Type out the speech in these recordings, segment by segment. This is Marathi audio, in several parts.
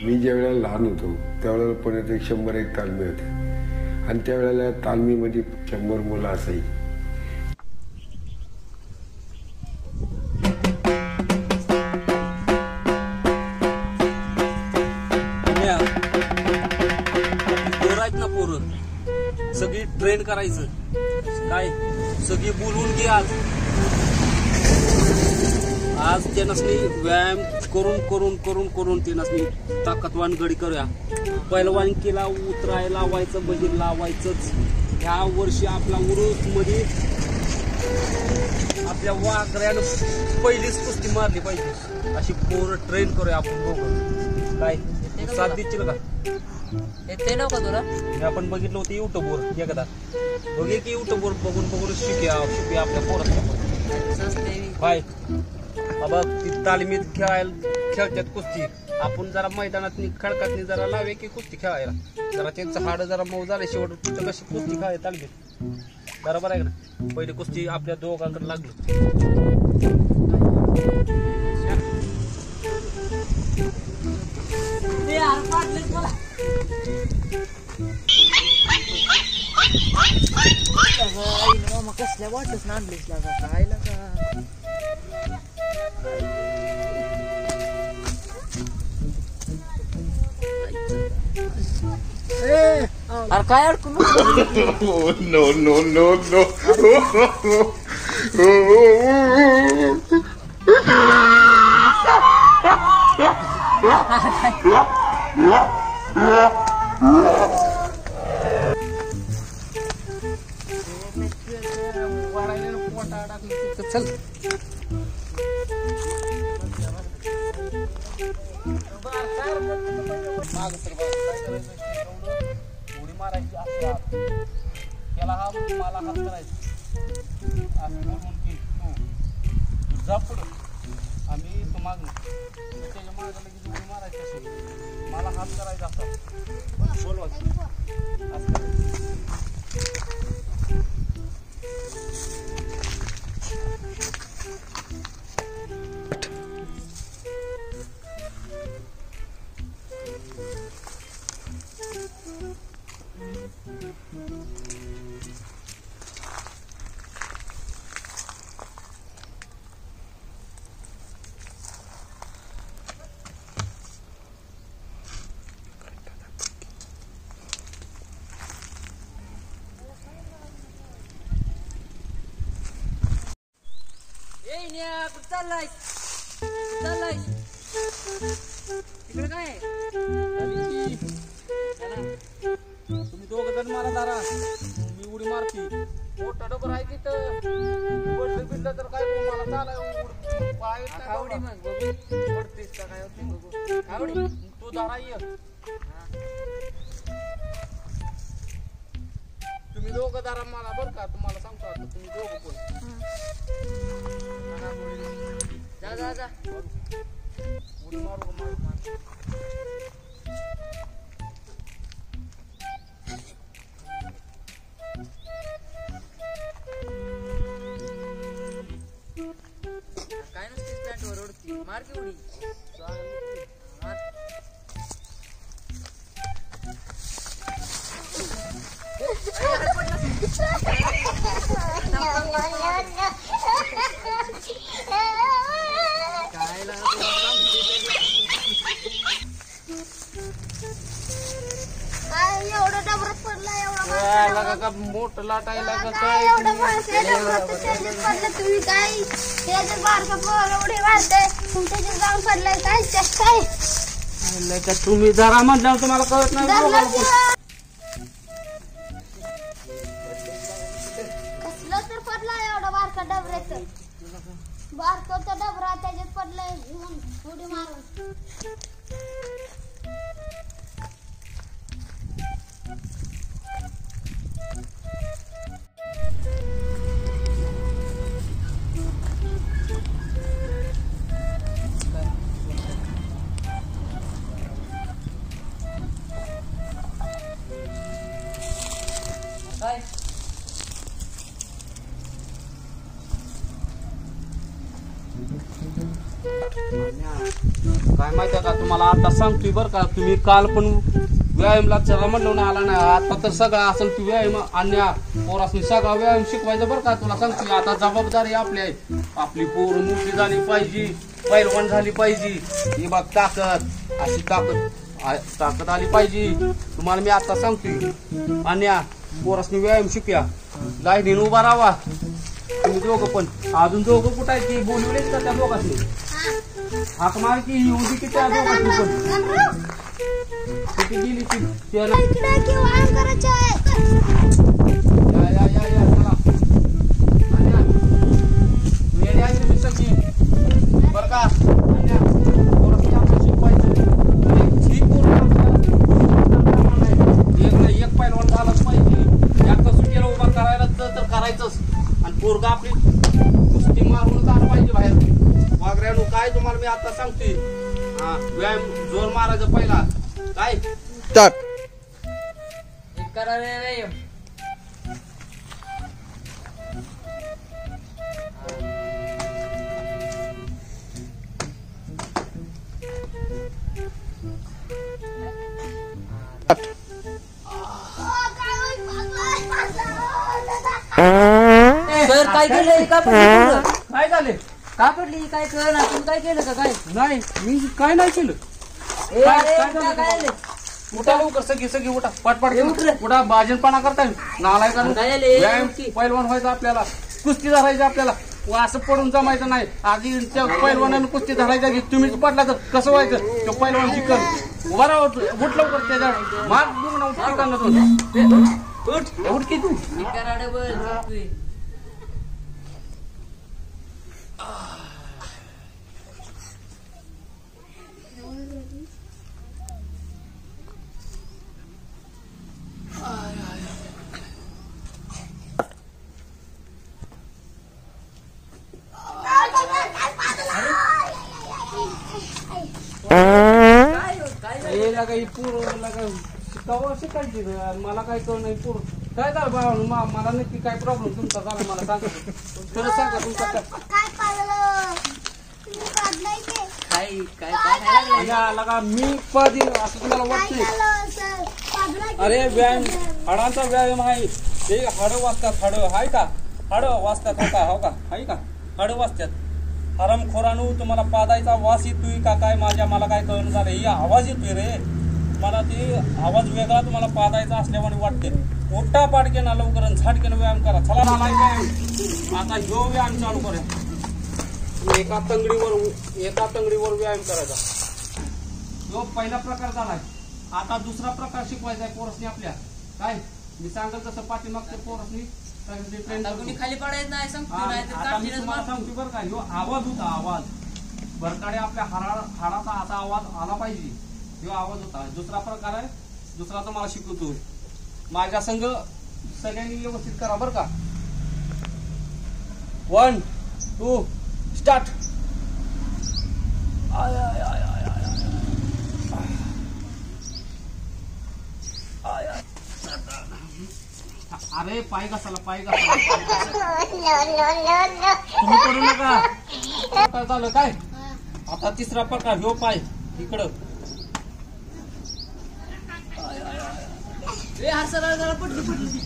मी ज्या वेळेला लहान होतो त्यावेळेला पुण्यात 100 तालमी होते आणि त्यावेळेला तालमीमध्ये 100 मुलं असायची. सगळी ट्रेन करायचं काय सगळी बोलवून घे. आज त्यांनासनी व्यायाम करून करून करून करून त्यांनासनी ताकदवान गडी करूया. पैलवानकीला उतरायला लावायचं, बजीर लावायचंच. ह्या वर्षी आपला उरूस मध्ये आपल्या वाघऱ्यानं पहिलीच कुस्ती मारली पाहिजे अशी पोरं ट्रेन करूया आपण दोघं. काय साथ देशील का? येते नव्हतं तुला आपण बघितलं होतं युट्यूबवर एकदा. बघे की युट्यूबवर बघून बघून शिकूया आपल्या पोरांना. बाय बाबा ती तालमीत खेळतात कुस्ती. आपण जरा मैदानात खडकात जरा लावे की कुस्ती खेळायला. जरा त्यांचं हाड जरा मऊ झालं शेवट तिथं कशी कुस्ती खेळाय तालमीत. बरोबर आहे ना? पहिली कुस्ती आपल्या दोघांकडे लागली. कसल्या वाटच ना आणलीस लागा खायला का? अरे काय अडकून नो नो नो नो. चल उडी मारायची असं त्याला हा मला हात करायचा तू जा पुढं आम्ही तू मागणं त्याच्या मागं लगेच उडी मारायची असेल. मला हात करायचा असा बोलवायचं असं करायचं. कुठं चाललाय तिकडे काय तुम्ही दोघ जण मारा दारा मी उडी मारती. मोठा डोकर आहे तिथं पडलं बिडलं तर काय मला चालाय पाय आवडी मग बघू पडतेस का काय होते बघू. आवडी तू दारा ये. तुम्ही दोघं दारा मला बरं का तुम्हाला सांगतो आता तुम्ही दोघं कोण जा जा जा उडी मारू मार. काय नसते प्लॅटवर ओढती मार की उडी मार. एवढा डबरा पडला एवढा मोठं लाटायला तुम्ही काय बारका एवढे वाढते तुमच्या जाऊन पडलाय काय काय तुम्ही जरा म्हटल्यावर तुम्हाला कळत नाही. कसलं तर पडला एवढा बारका डबऱ्याचं बारकाचा डबरा त्याच्यात पडलाय उडी मारून. काय काय माहिती का तुम्हाला आता सांगतोय बरं का, तुम्ही काल पण व्यायामला चला म्हणलं ना आला ना, आता तर सगळा असेल तू व्यायाम अन्या पोरासनी सगळा व्यायाम शिकवायचा बरं का. तुला सांगतोय आता जबाबदारी आपली आहे. आपली पोर मोठी झाली पाहिजे, पैलवान झाली पाहिजे. ही बघ ताकद, अशी ताकद आली पाहिजे. तुम्हाला मी आता सांगतोय अन्या पोरासनी व्यायाम शिकूया, लाईनीन उभा राहा. तुम्ही दोघं पण अजून दोघं कुठं आहे की बोलवलेच का त्या दोघांनी? हाक मार की येऊदी की त्या दोघांनी पण किती गेली ती त्याला. या चला अन्या वेळ आहे तुम्ही सगळी बरं का. अन्या पोरासनी आपण शिकवायचं. ही पोरं एक ना एक पैलवान झालाच पाहिजे. या कसोटीला उभा करायला तर करायचंच. आणि पोरगा आपली कुस्ती मारूनच आलं पाहिजे बाहेर. वागऱ्यानु काय तुम्हाला मी आता सांगतोय. हा व्यायाम जोर मारायचं पहिला काय स्टार्ट. एक करा रे व्यायाम. सर काय केलं? का पडली? काय झाले? का पडली? काय कळ ना तुम्ही काय केलं का काय? नाही मी काय नाही केलं. ए, अरे, काय आले? उठा लवकर सगळी उठा पटपट उठ रे. उठा. बाजनपणा करताय नालाय का काय झाले? व्यायाम पैलवान व्हायचं आपल्याला, कुस्ती धरायचं आपल्याला. असं पडून जमायचं नाही. आधी त्या पैलवानानं कुस्ती धरायचा की तुम्हीच पडला तर कसं व्हायचं? तो पैलवान शिकल उभा राहा. उठ लवकर त्याच्या मार देऊ ना उठ की तू. एक करा डबल झोपतोय. शिकायची मला काय कळ नाही पूर काय झालं बाबा. मला नक्की काय प्रॉब्लेम तुमचा झाला मला सांगा. खरं सांगा तुमचा काय. काय पाडलं? तुम्ही पाडलंय ते? काय काय काय आला का मी पदीन असं तुम्हाला काय वाटतंय? झालं सर? पाडलंय की अरे नाही? व्यायाम हाडांचा व्यायाम आहे. ते हाडं वाचतात. हाडं हाय का? हाडं वाचतात हो का? हो का? हाय का? हाडं वाचतात. हरमखोरानू तुम्हाला पादायचा वास येतोय का काय? मला काय कळून झालं. ही आवाज येतोय रे मला. ते आवाज वेगळा तुम्हाला पादायचा असल्यामुळे वाटते. मोठा पाडके ना लवकर आणि झाडकेनं व्यायाम करा. चला ना व्यायाम. आता ह्यो व्यायाम चालू करा. एका तंगडीवर व्यायाम करायचा. ह्यो पहिला प्रकार झालाय. आता दुसरा प्रकार शिकवायचा आहे पोरसनी आपल्या. काय मी सांगल तसं पाठीमागच्या पोरसनी कोणी खाली पडायचं नाही सांगतो नाही तर आता मी काढशीलच तुम्हाला मार. सांगतो बरं का. ह्यो आवाज होता. आवाज बरकाडे आपल्या हाडाचा असा आवाज आला पाहिजे. ह्यो आवाज होता. दुसरा प्रकार आहे. दुसरा तर मला शिकवतो. माझ्या संघ सगळ्यांनी व्यवस्थित करा बरं का. 1 2 स्टार्ट. अरे पाय घासाला तुम्ही करू नका. प्रकार झालं काय. आता तिसरा प्रकार ह्यो पाय इकडं. ए हा सरळ जरा पडली.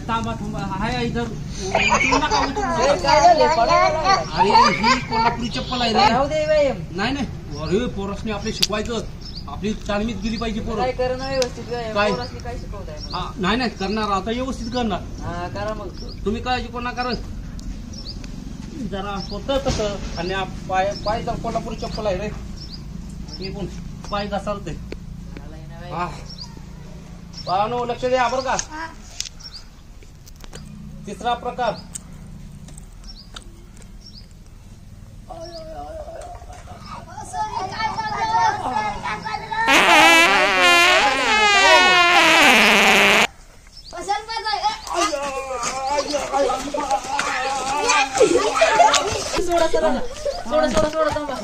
थांबा हाय इथं उचलू नका, उचलू नका. काय झालं? पडायला अरे ही कोल्हापुरी चप्पल आहे रे. राहू दे व्यायाम. नाही अरे पोरसने आपले शिकवायचं. आपली तालमीत गेली पाहिजे पोरं. काय करणं व्यवस्थित व्यायाम. काय? पोरासनी काय शिकवताय मग? नाही करणार आता व्यवस्थित करणार. हा करा मग. तुम्ही काळजी कोणा करा जरा होतं तसं. आणि पाय तर कोल्हापुरी चप्पल आहे रे. मी पण पाय घासालते. आलाय ना व्यायाम. बाळांनो लक्ष द्या बरं का. हा. तिसरा प्रकार. सर, हे काय झालं? सर, काय पाडलं? कशाला पाडलंय? सोडा थांबा.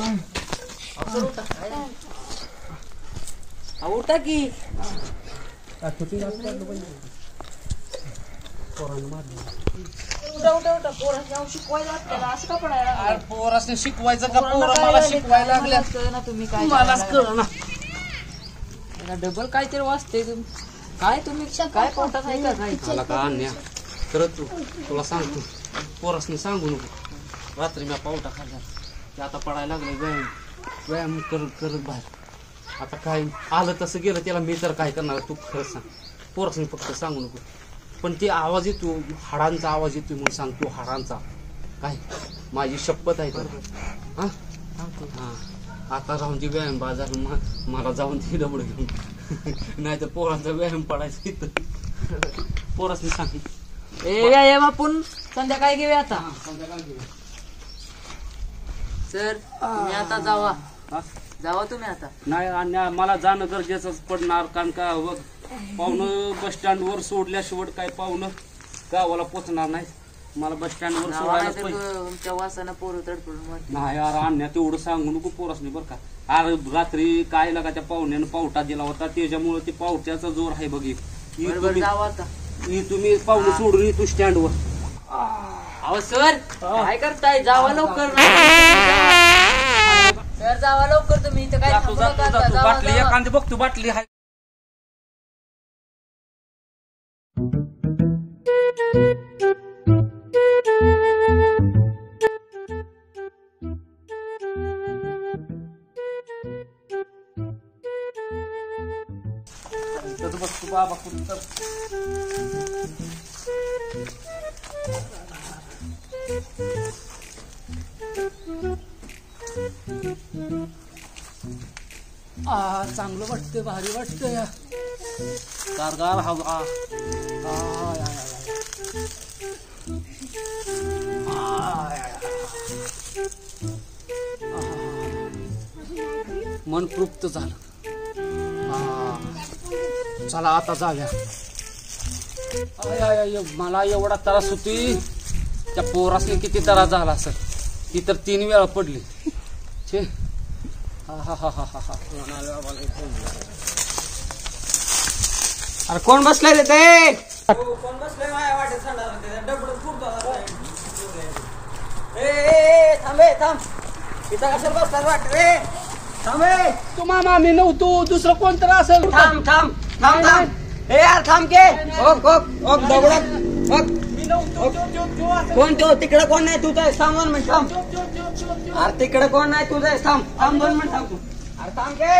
सर, उठा. उठा की. उठा पोरांनी जाऊन शिकवायला लागतं असं का पडायला अरे पोरासने शिकवायचं का पोरं मला शिकवायला लागल्या ना तुम्ही काय मलाच कळ ना डबल काहीतरी वाचते तुम्ही काय तुम्ही काय पोटात आहे का काय मला का अन्या तर तुला सांगतो पोरासने सांगू नको रात्री मी पावटा खाल्ला ते आता पडायला लागले व्यायाम करत बाहेर आता काय आलं तसं गेलं त्याला मी तर काय करणार तू खरंच सांग पोरासने फक्त सांगू नको पण ते आवाज येतो हाडांचा आवाज येतो म्हणून सांगतो हाडांचा काय माझी शपथ आहे तर हा हा आता राहून ती व्यायाम बाजार मला जाऊन ती डबड घेऊन नाही तर पोरांचा व्यायाम पडायचा इथं पोरासने सांग व्यायाम आपण संध्याकाळी घेऊया आता संध्याकाळी घेऊया सर तुम्ही आता जावा तुम्ही आता नाही आणि मला जाणं गरजेचंच पडणार कारण का बघ पाहुणं बस स्टँड वर सोडल्याशिवाय काय पाहुणं गावाला पोचणार नाही मला बस स्टँड वर सोडायला पाहिजे तुमच्या वासानं पोरं तडपडून नाही यार आणण्या तेवढं सांगू नको पोरासनी बरं का अरे रात्री काय लागा त्या पाहुण्यानं पावटा दिला होता त्याच्यामुळे ते पावट्याचा जोर आहे बघ जावा आता तुम्ही पाहुणं सोडून येतो स्टँडवर अहो सर काय करताय जावा लवकर सर जावा लवकर तुम्ही इथं काय थांबू नका आता. जावा, बाटली जावा. एखादी बघतो बाटली आहे बघतो बाबा कुठं तर चांगलं वाटतंय भारी वाटतंय गारगार हवा मन तृप्त झालं चला आता जाऊया मला एवढा त्रास होती त्या पोरासने किती त्रास झाला असेल ती तर 3 वेळा पडली छे अरे कोण बसलाय रे ते कोण बसले माझ्या वाटेत थांबे थांब इथं कशाला बसतात वाट रे थांबे तू मामा मी नव्हतो दुसरं कोणतरी असेल थांब थांब थांब थांब ए यार थांब के ओक ओक ओक दगडत ओक कोण तो तिकडे कोण नाही तू तर थांब 2 मिनिट थांब अरे तिकडे कोण नाही तुझं थांब 2 मिनिट थांब तू अरे थांब के